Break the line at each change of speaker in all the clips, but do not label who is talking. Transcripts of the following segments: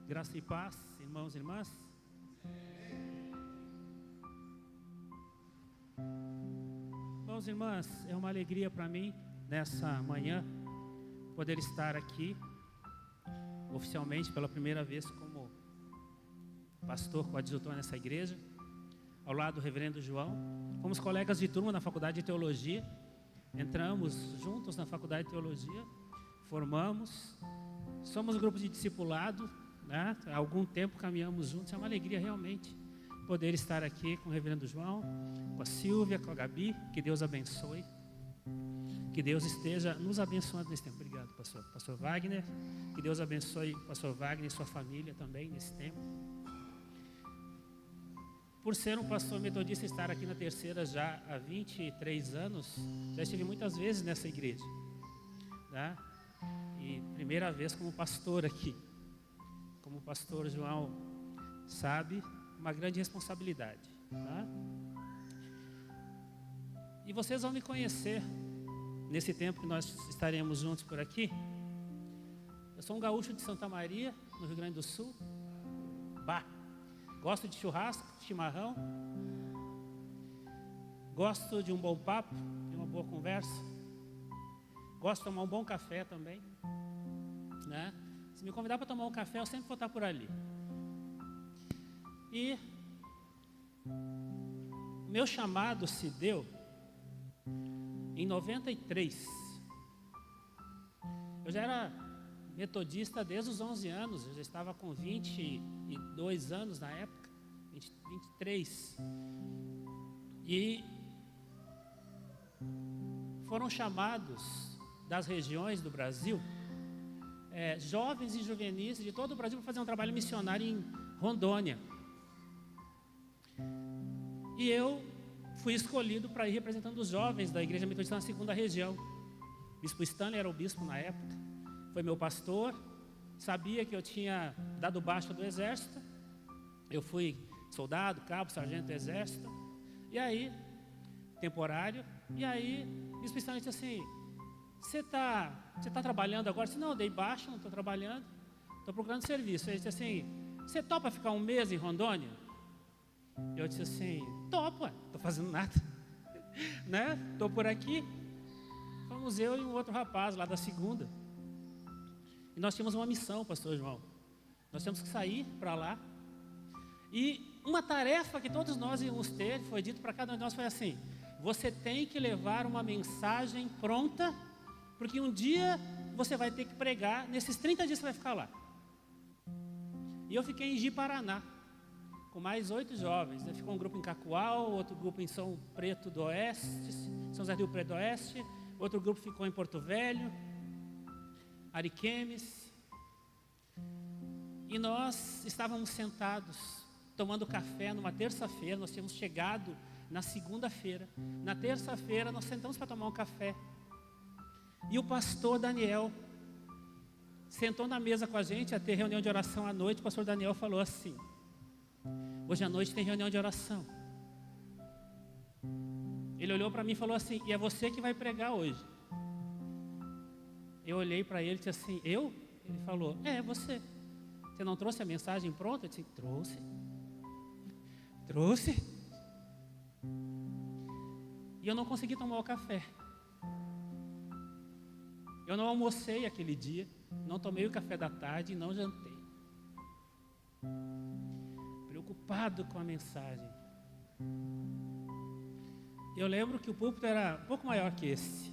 Graça e paz, irmãos e irmãs. Irmãos e irmãs, é uma alegria para mim, nessa manhã, poder estar aqui, oficialmente, pela primeira vez, como pastor coadjutor nessa igreja, ao lado do reverendo João. Fomos colegas de turma na faculdade de teologia, entramos juntos na faculdade de teologia, formamos, somos grupo de discipulado, né? Há algum tempo caminhamos juntos. É uma alegria realmente poder estar aqui com o reverendo João, com a Silvia, com a Gabi. Que Deus abençoe, que Deus esteja nos abençoando nesse tempo. Obrigado, pastor Wagner. Que Deus abençoe o pastor Wagner e sua família também nesse tempo. Por ser um pastor metodista, estar aqui na terceira já há 23 anos, já estive muitas vezes nessa igreja, né? E primeira vez como pastor aqui. Como o pastor João sabe, uma grande responsabilidade, tá? E vocês vão me conhecer nesse tempo que nós estaremos juntos por aqui. Eu sou um gaúcho de Santa Maria, no Rio Grande do Sul. Gosto de churrasco, chimarrão. Gosto de um bom papo, de uma boa conversa. Gosto de tomar um bom café também, né? Se me convidar para tomar um café, eu sempre vou estar por ali. E meu chamado se deu em 93. Eu já era metodista desde os 11 anos. Eu já estava com 22 anos na época, 23. E foram chamados das regiões do Brasil, jovens e juvenis de todo o Brasil, para fazer um trabalho missionário em Rondônia. E eu fui escolhido para ir representando os jovens da Igreja Metodista na segunda região. O bispo Stanley era o bispo na época, foi meu pastor, sabia que eu tinha dado baixa do exército. Eu fui soldado, cabo, sargento do exército, e aí, temporário, e aí o bispo Stanley disse assim: Você tá trabalhando agora? Eu disse: Não, eu dei baixa, não estou trabalhando, estou procurando serviço. Ele disse assim: Você topa ficar um mês em Rondônia? Eu disse assim: Topo, não estou fazendo nada, né? Estou por aqui. Fomos eu e um outro rapaz lá da segunda. E nós tínhamos uma missão, pastor João. Nós tínhamos que sair para lá. E uma tarefa que todos nós íamos ter, foi dito para cada um de nós, foi assim: Você tem que levar uma mensagem pronta, porque um dia você vai ter que pregar, nesses 30 dias você vai ficar lá. E eu fiquei em Ji-Paraná, com mais 8 jovens. Ficou um grupo em Cacoal, outro grupo em São Preto do Oeste, São José do Rio Preto do Oeste, outro grupo ficou em Porto Velho, Ariquemes. E nós estávamos sentados, tomando café numa terça-feira. Nós tínhamos chegado na segunda-feira. Na terça-feira nós sentamos para tomar um café. E o pastor Daniel sentou na mesa com a gente, a ter reunião de oração à noite. O pastor Daniel falou assim: Hoje à noite tem reunião de oração. Ele olhou para mim e falou assim: E é você que vai pregar hoje? Eu olhei para ele e disse assim: Eu? Ele falou: É você. Você não trouxe a mensagem pronta? Eu disse: Trouxe. E eu não consegui tomar o café. Eu não almocei aquele dia, não tomei o café da tarde e não jantei. Preocupado com a mensagem. Eu lembro que o púlpito era um pouco maior que esse.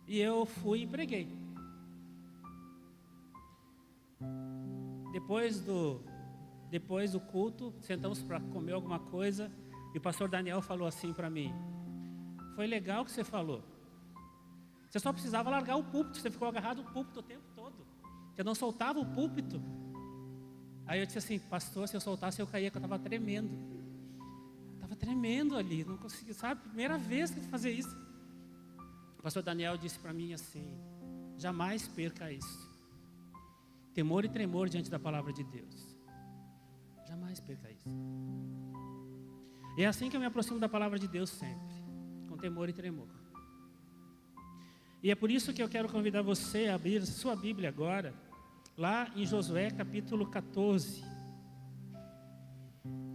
E eu fui e preguei. Depois do culto, sentamos para comer alguma coisa, e o pastor Daniel falou assim para mim: Foi legal o que você falou. Você só precisava largar o púlpito. Você ficou agarrado ao púlpito o tempo todo. Você não soltava o púlpito. Aí eu disse assim: Pastor, se eu soltasse eu caía, que eu estava tremendo. Estava tremendo ali, não conseguia, sabe? Primeira vez que eu ia fazer isso. O pastor Daniel disse para mim assim: Jamais perca isso. Temor e tremor diante da palavra de Deus. Jamais perca isso. E é assim que eu me aproximo da palavra de Deus sempre, com temor e tremor. E é por isso que eu quero convidar você a abrir sua Bíblia agora, lá em Josué capítulo 14.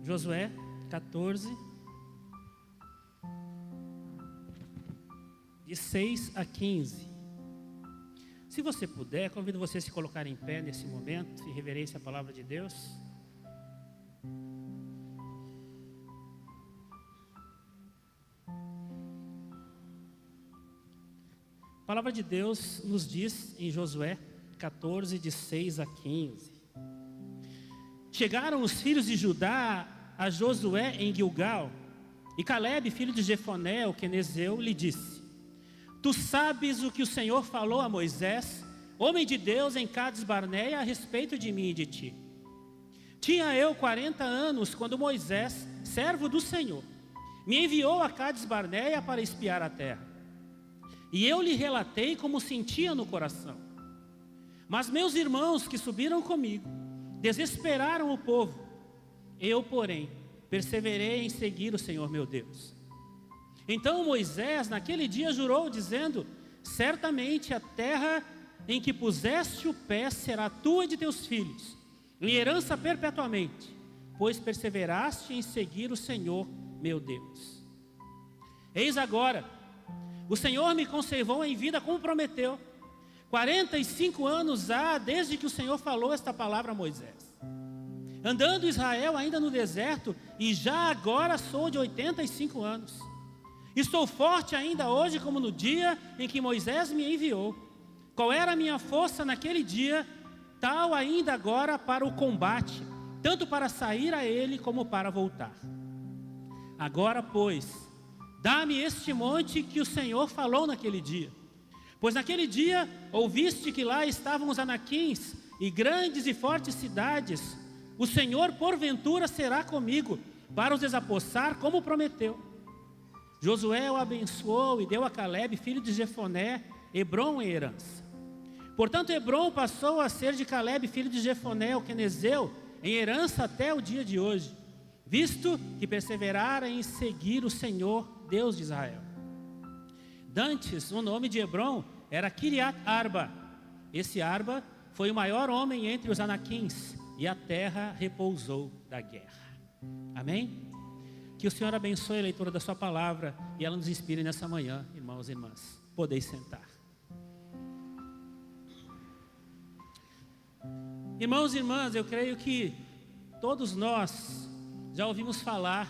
Josué 14, de 6 a 15. Se você puder, convido você a se colocar em pé nesse momento, em reverência à palavra de Deus. A palavra de Deus nos diz em Josué 14, de 6 a 15. Chegaram os filhos de Judá a Josué em Gilgal, e Calebe, filho de Jefoné, o quenezeu, lhe disse: Tu sabes o que o Senhor falou a Moisés, homem de Deus, em Cades Barneia, a respeito de mim e de ti. Tinha eu 40 anos quando Moisés, servo do Senhor, me enviou a Cades Barneia para espiar a terra. E eu lhe relatei como sentia no coração. Mas meus irmãos que subiram comigo desesperaram o povo. Eu, porém, perseverei em seguir o Senhor meu Deus. Então Moisés naquele dia jurou, dizendo: Certamente a terra em que puseste o pé será tua e de teus filhos, em herança perpetuamente, pois perseveraste em seguir o Senhor meu Deus. Eis agora, o Senhor me conservou em vida como prometeu. 45 anos há desde que o Senhor falou esta palavra a Moisés. Andando Israel ainda no deserto, e já agora sou de 85 anos. Estou forte ainda hoje como no dia em que Moisés me enviou. Qual era a minha força naquele dia, tal ainda agora para o combate, tanto para sair a ele como para voltar. Agora, pois, dá-me este monte que o Senhor falou naquele dia. Pois naquele dia ouviste que lá estavam os anaquins e grandes e fortes cidades. O Senhor porventura será comigo para os desapossar como prometeu. Josué o abençoou e deu a Calebe, filho de Jefoné, Hebrom em herança. Portanto, Hebrom passou a ser de Calebe, filho de Jefoné, o quenezeu, em herança até o dia de hoje, visto que perseverara em seguir o Senhor, Deus de Israel. Dantes, o nome de Hebrom era Kiriat Arba. Esse Arba foi o maior homem entre os anaquins, e a terra repousou da guerra. Amém? Que o Senhor abençoe a leitura da sua palavra e ela nos inspire nessa manhã, irmãos e irmãs. Podeis sentar. Irmãos e irmãs, eu creio que todos nós já ouvimos falar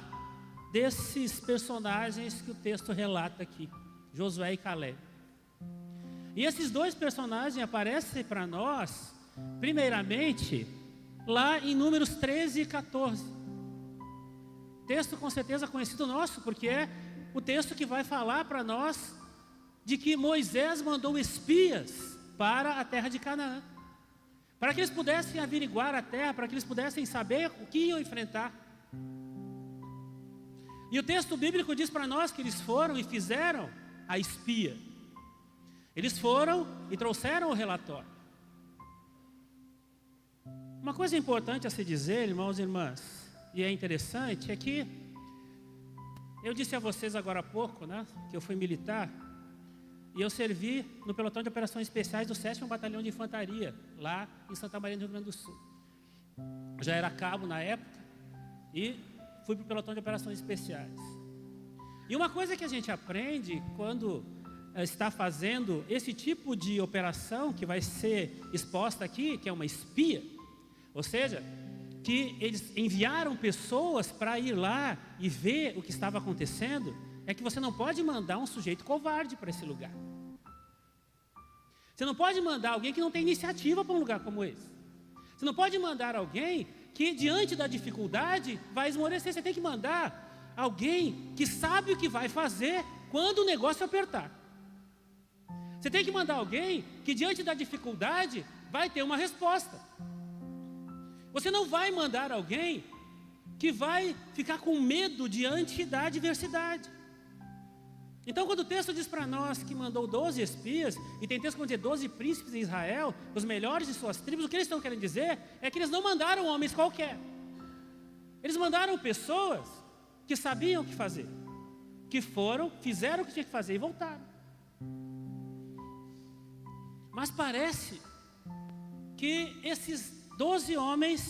desses personagens que o texto relata aqui, Josué e Calebe. E esses dois personagens aparecem para nós, primeiramente, lá em Números 13 e 14. Texto com certeza conhecido nosso, porque é o texto que vai falar para nós de que Moisés mandou espias para a terra de Canaã, para que eles pudessem averiguar a terra, para que eles pudessem saber o que iam enfrentar. E o texto bíblico diz para nós que eles foram e fizeram a espia. Eles foram e trouxeram o relatório. Uma coisa importante a se dizer, irmãos e irmãs, e é interessante, é que eu disse a vocês agora há pouco, né, que eu fui militar, e eu servi no pelotão de operações especiais do 7º Batalhão de Infantaria, lá em Santa Maria do Rio Grande do Sul. Eu já era cabo na época, e fui para o pelotão de operações especiais. E uma coisa que a gente aprende quando está fazendo esse tipo de operação, que vai ser exposta aqui, que é uma espia, ou seja, que eles enviaram pessoas para ir lá e ver o que estava acontecendo, é que você não pode mandar um sujeito covarde para esse lugar. Você não pode mandar alguém que não tem iniciativa para um lugar como esse. Você não pode mandar alguém que diante da dificuldade vai esmorecer. Você tem que mandar alguém que sabe o que vai fazer quando o negócio apertar. Você tem que mandar alguém que diante da dificuldade vai ter uma resposta. Você não vai mandar alguém que vai ficar com medo diante da adversidade. Então, quando o texto diz para nós que mandou 12 espias, e tem texto que dizer 12 príncipes em Israel, os melhores de suas tribos, o que eles estão querendo dizer é que eles não mandaram homens qualquer. Eles mandaram pessoas que sabiam o que fazer, que foram, fizeram o que tinha que fazer e voltaram. Mas parece que esses 12 homens,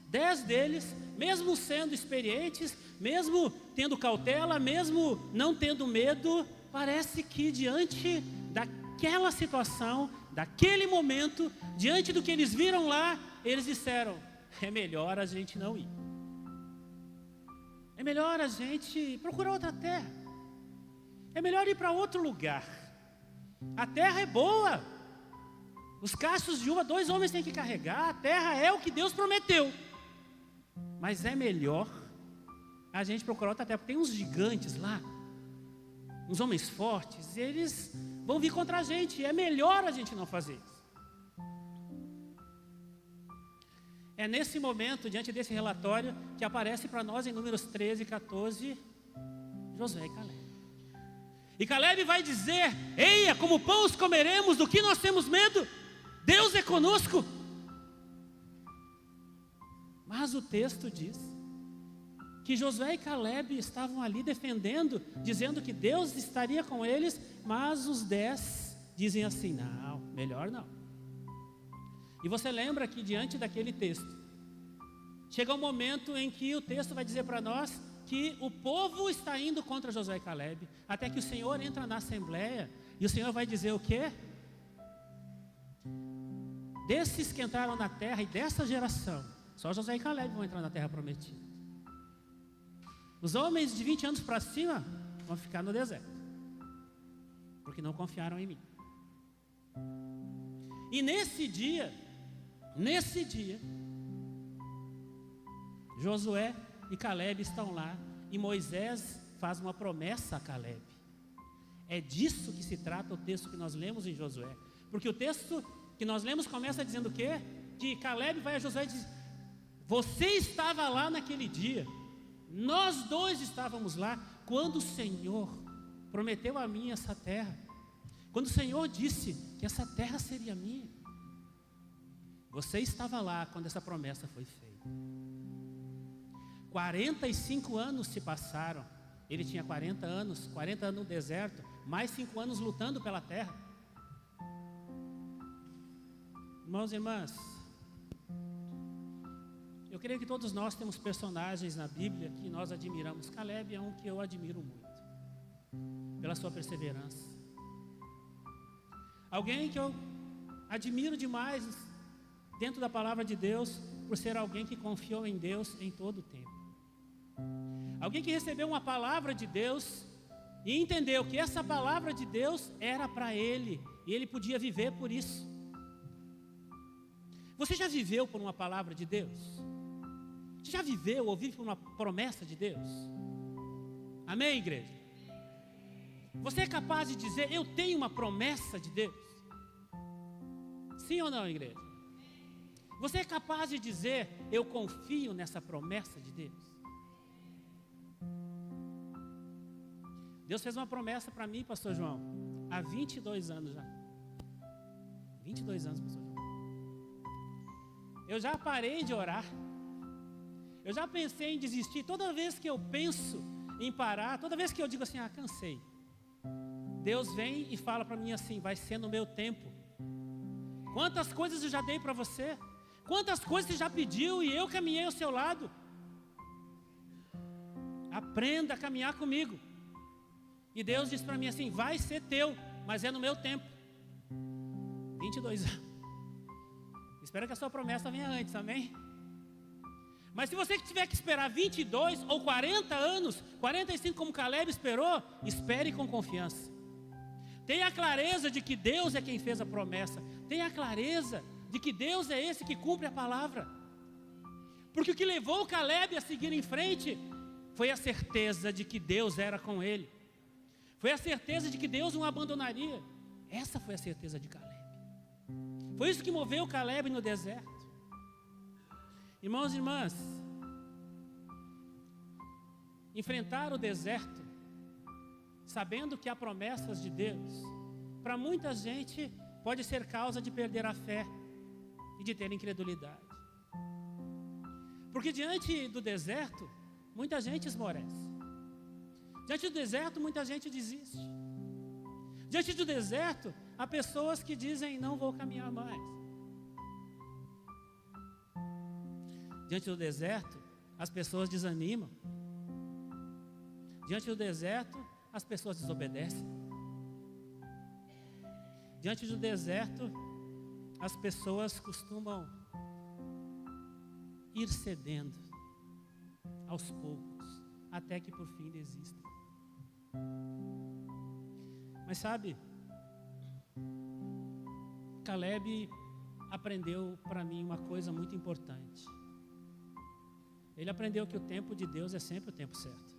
10 deles, mesmo sendo experientes, mesmo tendo cautela, mesmo não tendo medo, parece que diante daquela situação, daquele momento, diante do que eles viram lá, eles disseram: é melhor a gente não ir. É melhor a gente procurar outra terra. É melhor ir para outro lugar. A terra é boa. Os cachos de uva, 2 homens têm que carregar. A terra é o que Deus prometeu. Mas é melhor a gente procurar outra terra, porque tem uns gigantes lá, uns homens fortes, eles vão vir contra a gente. É melhor a gente não fazer isso. É nesse momento, diante desse relatório, que aparece para nós em Números 13 e 14, Josué e Caleb. E Caleb vai dizer: eia, como pão os comeremos, do que nós temos medo? Deus é conosco. Mas o texto diz que Josué e Caleb estavam ali defendendo, dizendo que Deus estaria com eles, mas os 10 dizem assim: não, melhor não. E você lembra que diante daquele texto, chega um momento em que o texto vai dizer para nós que o povo está indo contra Josué e Caleb, até que o Senhor entra na assembleia, e o Senhor vai dizer o quê? Desses que entraram na terra e dessa geração, só Josué e Caleb vão entrar na terra prometida. Os homens de 20 anos para cima vão ficar no deserto, porque não confiaram em mim. E nesse dia, Josué e Caleb estão lá, e Moisés faz uma promessa a Caleb. É disso que se trata o texto que nós lemos em Josué, porque o texto que nós lemos começa dizendo o quê? Que Caleb vai a Josué e diz: você estava lá naquele dia, nós 2 estávamos lá, quando o Senhor prometeu a mim essa terra, quando o Senhor disse que essa terra seria minha. Você estava lá quando essa promessa foi feita. 45 anos se passaram. Ele tinha 40 anos no deserto, mais 5 anos lutando pela terra. Irmãos e irmãs, eu creio que todos nós temos personagens na Bíblia que nós admiramos. Caleb é um que eu admiro muito, pela sua perseverança. Alguém que eu admiro demais dentro da palavra de Deus, por ser alguém que confiou em Deus em todo o tempo. Alguém que recebeu uma palavra de Deus e entendeu que essa palavra de Deus era para ele, e ele podia viver por isso. Você já viveu por uma palavra de Deus? Você já viveu ou vive por uma promessa de Deus? Amém, igreja? Você é capaz de dizer: eu tenho uma promessa de Deus? Sim ou não, igreja? Você é capaz de dizer: eu confio nessa promessa de Deus? Deus fez uma promessa para mim, pastor João, há 22 anos já. 22 anos, pastor João. Eu já parei de orar. Eu já pensei em desistir. Toda vez que eu penso em parar, toda vez que eu digo assim: cansei, Deus vem e fala para mim assim: vai ser no meu tempo. Quantas coisas eu já dei para você? Quantas coisas você já pediu e eu caminhei ao seu lado? Aprenda a caminhar comigo. E Deus diz para mim assim: vai ser teu, mas é no meu tempo. 22 anos. Espero que a sua promessa venha antes, amém? Mas se você tiver que esperar 22 ou 40 anos, 45 como Caleb esperou, espere com confiança. Tenha a clareza de que Deus é quem fez a promessa. Tenha a clareza de que Deus é esse que cumpre a palavra. Porque o que levou Caleb a seguir em frente foi a certeza de que Deus era com ele. Foi a certeza de que Deus não o abandonaria. Essa foi a certeza de Caleb. Foi isso que moveu Caleb no deserto. Irmãos e irmãs, enfrentar o deserto, sabendo que há promessas de Deus, para muita gente pode ser causa de perder a fé e de ter incredulidade. Porque diante do deserto, muita gente esmorece. Diante do deserto, muita gente desiste. Diante do deserto, há pessoas que dizem: não vou caminhar mais. Diante do deserto, as pessoas desanimam. Diante do deserto, as pessoas desobedecem. Diante do deserto, as pessoas costumam ir cedendo aos poucos, até que por fim desistem. Mas sabe, Caleb aprendeu para mim uma coisa muito importante. Ele aprendeu que o tempo de Deus é sempre o tempo certo.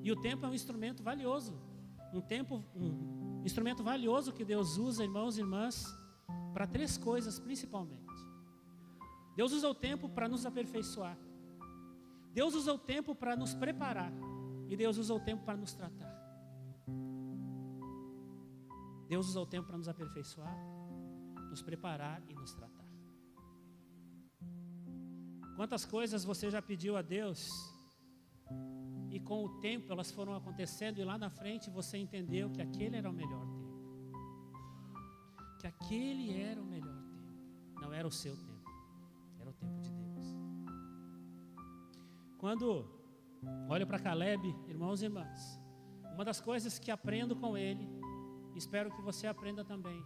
E o tempo é um instrumento valioso. Um instrumento valioso que Deus usa, irmãos e irmãs, para 3 coisas principalmente. Deus usa o tempo para nos aperfeiçoar. Deus usa o tempo para nos preparar. E Deus usa o tempo para nos tratar. Deus usa o tempo para nos aperfeiçoar, nos preparar e nos tratar. Quantas coisas você já pediu a Deus e com o tempo elas foram acontecendo e lá na frente você entendeu que aquele era o melhor tempo. Que aquele era o melhor tempo. Não era o seu tempo, era o tempo de Deus. Quando olho para Caleb, irmãos e irmãs, uma das coisas que aprendo com ele, espero que você aprenda também,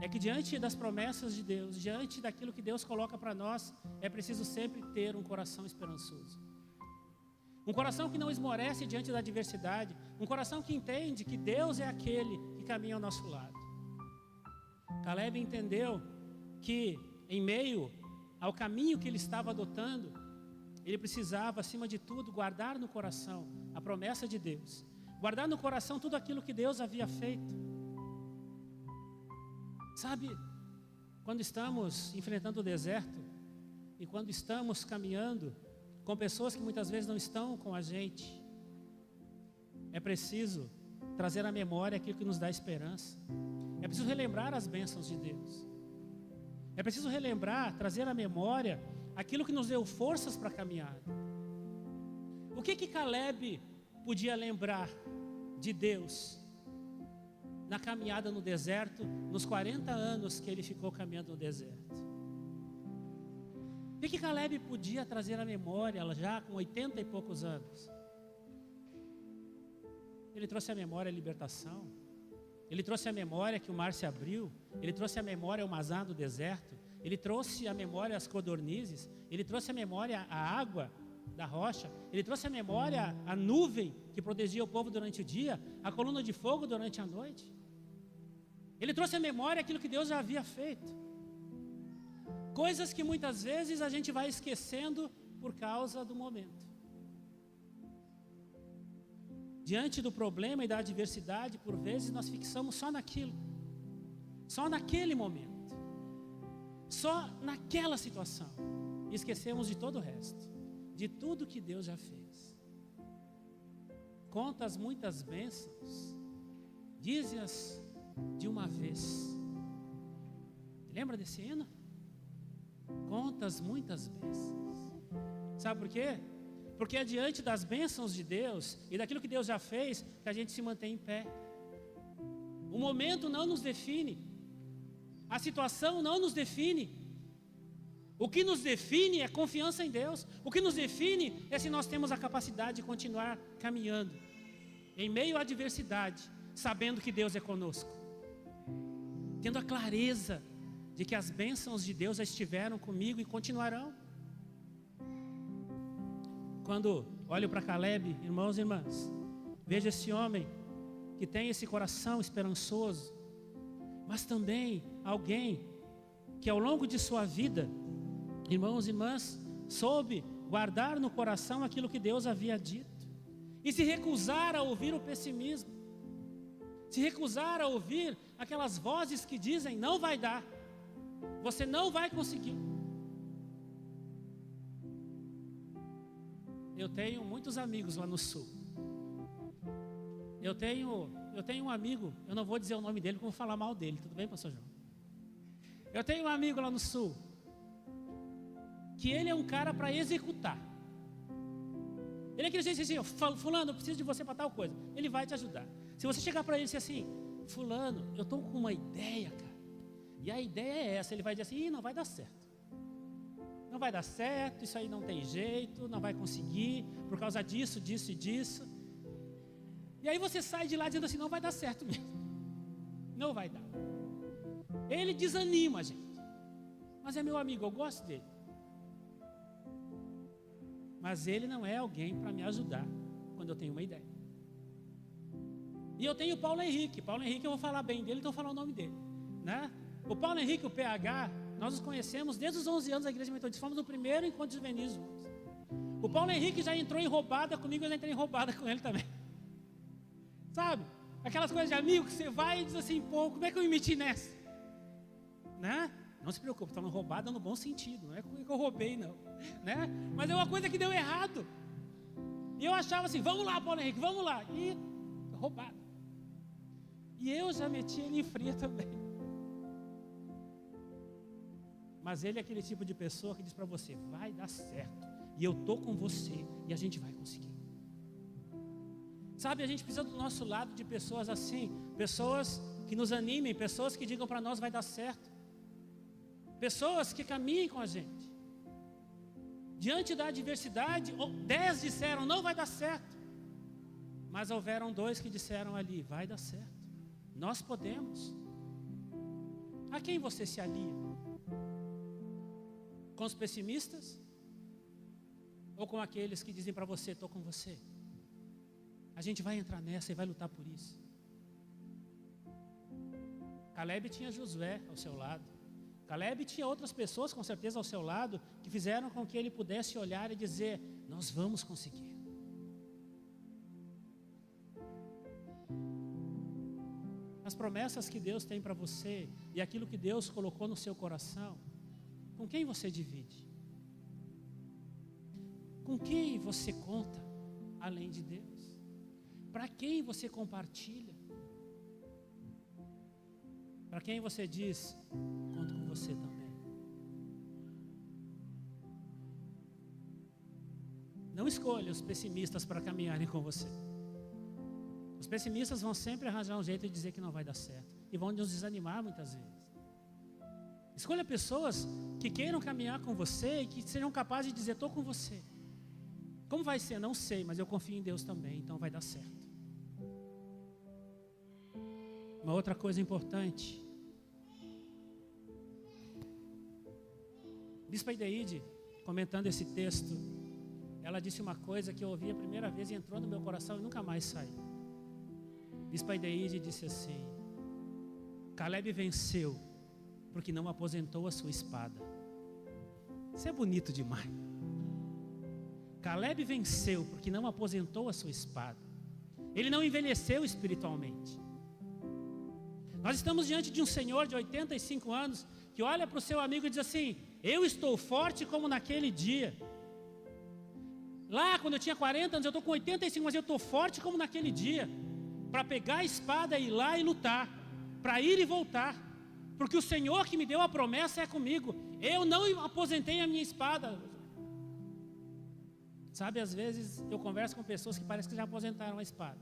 é que diante das promessas de Deus, diante daquilo que Deus coloca para nós, é preciso sempre ter um coração esperançoso. Um coração que não esmorece diante da adversidade, um coração que entende que Deus é aquele que caminha ao nosso lado. Caleb entendeu que em meio ao caminho que ele estava adotando, ele precisava, acima de tudo, guardar no coração a promessa de Deus. Guardar no coração tudo aquilo que Deus havia feito. Sabe, quando estamos enfrentando o deserto e quando estamos caminhando com pessoas que muitas vezes não estão com a gente, é preciso trazer à memória aquilo que nos dá esperança. É preciso relembrar as bênçãos de Deus. É preciso relembrar, trazer à memória aquilo que nos deu forças para a caminhada. O que Caleb podia lembrar de Deus na caminhada no deserto, nos 40 anos que ele ficou caminhando no deserto? O que Caleb podia trazer à memória, ela já com 80 e poucos anos? Ele trouxe à memória a libertação. Ele trouxe à memória que o mar se abriu. Ele trouxe à memória o mazá do deserto. Ele trouxe à memória as codornizes. Ele trouxe à memória a água da rocha. Ele trouxe à memória a nuvem que protegia o povo durante o dia, a coluna de fogo durante a noite. Ele trouxe à memória aquilo que Deus já havia feito. Coisas que muitas vezes a gente vai esquecendo por causa do momento. Diante do problema e da adversidade, por vezes nós fixamos só naquilo, só naquele momento, só naquela situação, e esquecemos de todo o resto, de tudo que Deus já fez. Contas muitas bênçãos, dize-as de uma vez. Lembra desse hino? Contas muitas bênçãos. Sabe por quê? Porque é diante das bênçãos de Deus e daquilo que Deus já fez que a gente se mantém em pé. O momento não nos define, a situação não nos define. O que nos define é confiança em Deus. O que nos define é se nós temos a capacidade de continuar caminhando em meio à adversidade, sabendo que Deus é conosco, tendo a clareza de que as bênçãos de Deus já estiveram comigo e continuarão. Quando olho para Caleb, irmãos e irmãs, vejo esse homem que tem esse coração esperançoso, mas também alguém que ao longo de sua vida, irmãos e irmãs, soube guardar no coração aquilo que Deus havia dito e se recusar a ouvir o pessimismo, se recusar a ouvir aquelas vozes que dizem: não vai dar, você não vai conseguir. Eu tenho muitos amigos lá no sul. Eu tenho um amigo, eu não vou dizer o nome dele, porque eu vou falar mal dele, tudo bem, pastor João? Eu tenho um amigo lá no sul, que ele é um cara para executar. Ele é aquele jeito assim: fulano, eu preciso de você para tal coisa. Ele vai te ajudar. Se você chegar para ele e dizer assim: fulano, eu estou com uma ideia, cara, e a ideia é essa, ele vai dizer assim: não vai dar certo. não vai dar certo, isso aí não tem jeito, não vai conseguir, por causa disso, disso e disso. E aí você sai de lá dizendo assim, não vai dar certo mesmo. Não vai dar. Ele desanima a gente. Mas é meu amigo, eu gosto dele. Mas ele não é alguém para me ajudar quando eu tenho uma ideia. E eu tenho o Paulo Henrique. Paulo Henrique, eu vou falar bem dele, então eu vou falar o nome dele, né? O Paulo Henrique, o PH, nós nos conhecemos desde os 11 anos da Igreja Metodista. Fomos no primeiro encontro de juvenis. O Paulo Henrique já entrou em roubada comigo, eu já entrei em roubada com ele também. Sabe? Aquelas coisas de amigo que você vai e diz assim, pô, como é que eu me meti nessa? Né? Não se preocupe, estava roubada no bom sentido, não é que eu roubei não, né? Mas é uma coisa que deu errado. E eu achava assim, vamos lá, Paulo Henrique, vamos lá. E roubada. E eu já meti ele em fria também. Mas ele é aquele tipo de pessoa que diz para você, vai dar certo. E eu estou com você e a gente vai conseguir. Sabe, a gente precisa do nosso lado de pessoas assim, pessoas que nos animem, pessoas que digam para nós vai dar certo. Pessoas que caminhem com a gente. Diante da adversidade, 10 disseram não vai dar certo. Mas houveram 2 que disseram ali, vai dar certo. Nós podemos. A quem você se alia? Com os pessimistas? Ou com aqueles que dizem para você, estou com você? A gente vai entrar nessa e vai lutar por isso. Caleb tinha Josué ao seu lado. Caleb tinha outras pessoas com certeza ao seu lado que fizeram com que ele pudesse olhar e dizer, nós vamos conseguir. As promessas que Deus tem para você e aquilo que Deus colocou no seu coração, com quem você divide? Com quem você conta além de Deus? Para quem você compartilha? Para quem você diz, conto com você também. Não escolha os pessimistas para caminharem com você. Os pessimistas vão sempre arranjar um jeito de dizer que não vai dar certo. E vão nos desanimar muitas vezes. Escolha pessoas que queiram caminhar com você e que sejam capazes de dizer, estou com você. Como vai ser? Não sei, mas eu confio em Deus também, então vai dar certo. Uma outra coisa importante. Bispa Ideide, comentando esse texto, ela disse uma coisa que eu ouvi a primeira vez e entrou no meu coração e nunca mais saiu. Bispa Ideide disse assim, Caleb venceu porque não aposentou a sua espada. Isso é bonito demais. Caleb venceu porque não aposentou a sua espada. Ele não envelheceu espiritualmente. Nós estamos diante de um senhor de 85 anos que olha para o seu amigo e diz assim, eu estou forte como naquele dia. Lá quando eu tinha 40 anos, eu estou com 85, mas eu estou forte como naquele dia. Para pegar a espada e ir lá e lutar. Para ir e voltar. Porque o Senhor que me deu a promessa é comigo. Eu não aposentei a minha espada. Sabe, às vezes eu converso com pessoas que parece que já aposentaram a espada.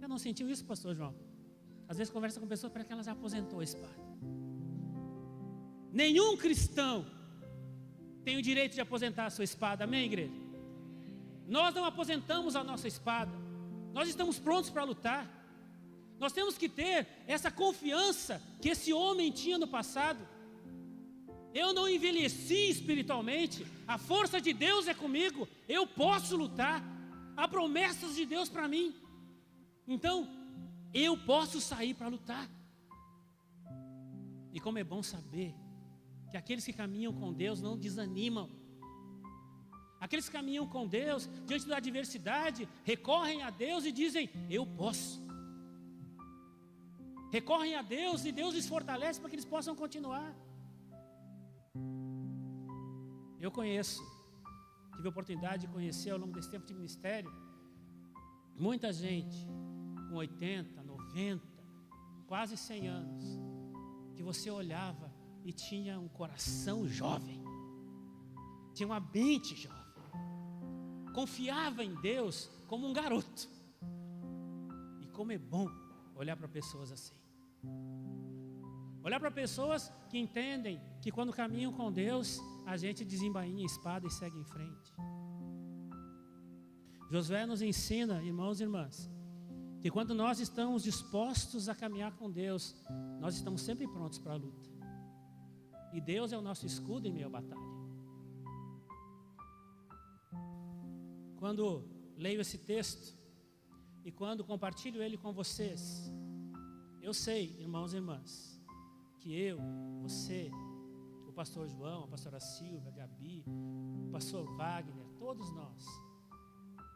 Já não sentiu isso, pastor João? Às vezes conversa com pessoas para que ela já aposentou a espada. Nenhum cristão tem o direito de aposentar a sua espada, amém, igreja? Nós não aposentamos a nossa espada. Nós estamos prontos para lutar. Nós temos que ter essa confiança que esse homem tinha no passado. Eu não envelheci espiritualmente. A força de Deus é comigo. Eu posso lutar. Há promessas de Deus para mim. Então, eu posso sair para lutar. E como é bom saber que aqueles que caminham com Deus não desanimam. Aqueles que caminham com Deus, diante da adversidade, recorrem a Deus e dizem, eu posso. Recorrem a Deus e Deus lhes fortalece para que eles possam continuar. Eu conheço, tive a oportunidade de conhecer ao longo desse tempo de ministério, muita gente com 80, 90, quase 100 anos, que você olhava e tinha um coração jovem, tinha uma mente jovem, confiava em Deus como um garoto. E como é bom olhar para pessoas assim. Olhar para pessoas que entendem que quando caminham com Deus, a gente desembainha a espada e segue em frente. Josué nos ensina, irmãos e irmãs, que quando nós estamos dispostos a caminhar com Deus, nós estamos sempre prontos para a luta. E Deus é o nosso escudo em meio à batalha. Quando leio esse texto e quando compartilho ele com vocês, eu sei, irmãos e irmãs, que eu, você, o pastor João, a pastora Silvia, a Gabi, o pastor Wagner, todos nós,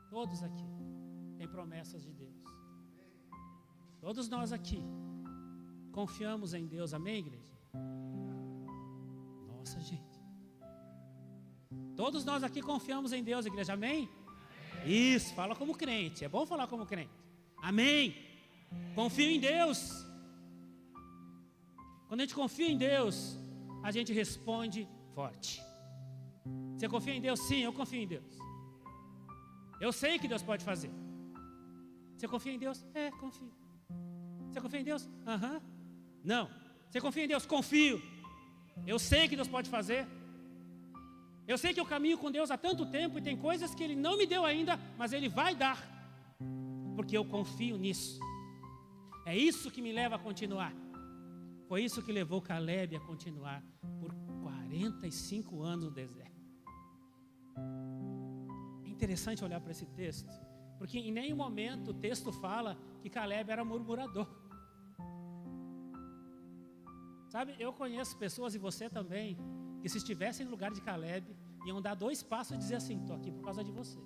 todos aqui, têm promessas de Deus. Todos nós aqui confiamos em Deus, amém, igreja? Nossa, gente. Todos nós aqui confiamos em Deus, igreja, amém? Isso, fala como crente, é bom falar como crente. Amém. Confio em Deus. Quando a gente confia em Deus, a gente responde forte. Você confia em Deus? Sim, eu confio em Deus. Eu sei que Deus pode fazer. Você confia em Deus? É, confio. Você confia em Deus? Aham. Não. Você confia em Deus? Confio. Eu sei que Deus pode fazer. Eu sei que eu caminho com Deus há tanto tempo e tem coisas que Ele não me deu ainda, mas Ele vai dar, porque eu confio nisso. É isso que me leva a continuar. Foi isso que levou Caleb a continuar por 45 anos no deserto. É interessante olhar para esse texto, porque em nenhum momento o texto fala que Caleb era murmurador. Sabe, eu conheço pessoas, e você também, que se estivessem no lugar de Caleb, iam dar 2 passos e dizer assim: estou aqui por causa de vocês.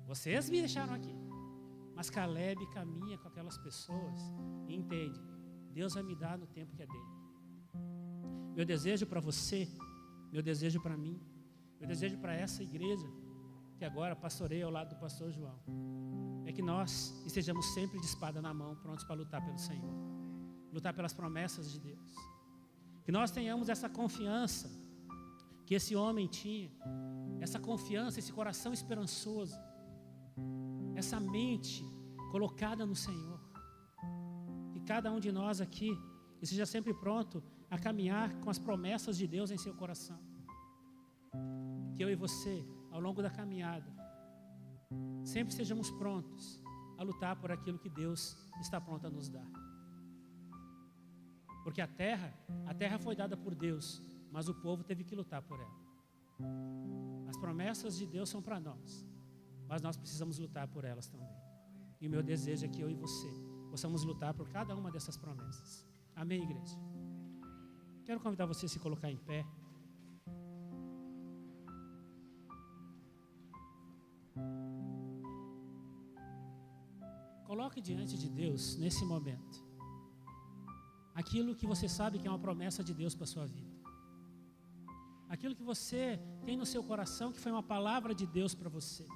Vocês me deixaram aqui. Mas Caleb caminha com aquelas pessoas e entende: Deus vai me dar no tempo que é dele. Meu desejo para você, meu desejo para mim, meu desejo para essa igreja, que agora pastoreia ao lado do pastor João, é que nós estejamos sempre de espada na mão, prontos para lutar pelo Senhor, lutar pelas promessas de Deus. Que nós tenhamos essa confiança que esse homem tinha, essa confiança, esse coração esperançoso, essa mente colocada no Senhor. Que cada um de nós aqui esteja sempre pronto a caminhar com as promessas de Deus em seu coração. Que eu e você, ao longo da caminhada, sempre estejamos prontos a lutar por aquilo que Deus está pronto a nos dar. Porque a terra foi dada por Deus, mas o povo teve que lutar por ela. As promessas de Deus são para nós, mas nós precisamos lutar por elas também. E o meu desejo é que eu e você possamos lutar por cada uma dessas promessas. Amém, igreja? Quero convidar você a se colocar em pé. Coloque diante de Deus, nesse momento, aquilo que você sabe que é uma promessa de Deus para a sua vida. Aquilo que você tem no seu coração que foi uma palavra de Deus para você.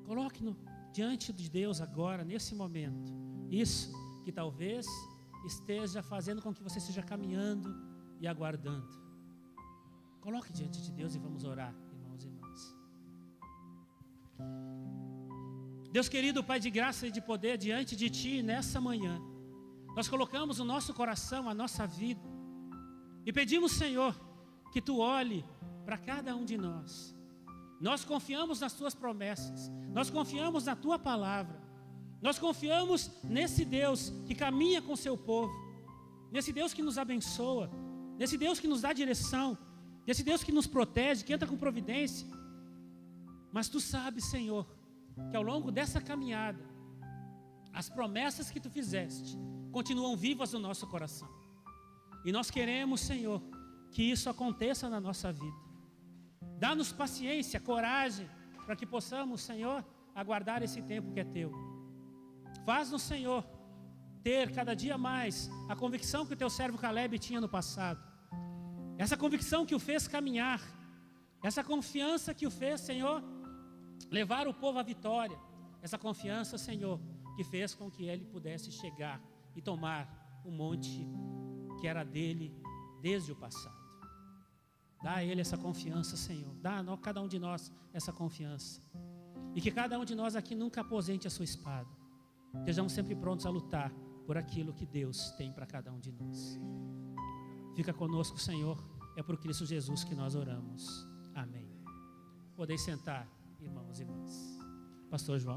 Coloque diante de Deus agora, nesse momento, isso que talvez esteja fazendo com que você esteja caminhando e aguardando. Coloque diante de Deus e vamos orar, irmãos e irmãs. Deus querido, Pai de graça e de poder, diante de Ti nessa manhã, nós colocamos o nosso coração, a nossa vida, e pedimos, Senhor, que Tu olhe para cada um de nós. Nós confiamos nas Tuas promessas, nós confiamos na Tua palavra, nós confiamos nesse Deus que caminha com o Seu povo, nesse Deus que nos abençoa, nesse Deus que nos dá direção, nesse Deus que nos protege, que entra com providência. Mas Tu sabes, Senhor, que ao longo dessa caminhada, as promessas que Tu fizeste continuam vivas no nosso coração. E nós queremos, Senhor, que isso aconteça na nossa vida. Dá-nos paciência, coragem, para que possamos, Senhor, aguardar esse tempo que é Teu. Faz-nos, Senhor, ter cada dia mais a convicção que o Teu servo Caleb tinha no passado. Essa convicção que o fez caminhar, essa confiança que o fez, Senhor, levar o povo à vitória. Essa confiança, Senhor, que fez com que ele pudesse chegar e tomar o monte que era dele desde o passado. Dá a ele essa confiança, Senhor. Dá a cada um de nós essa confiança. E que cada um de nós aqui nunca aposente a sua espada. Estejamos sempre prontos a lutar por aquilo que Deus tem para cada um de nós. Fica conosco, Senhor. É por Cristo Jesus que nós oramos. Amém. Podeis sentar, irmãos e irmãs. Pastor João.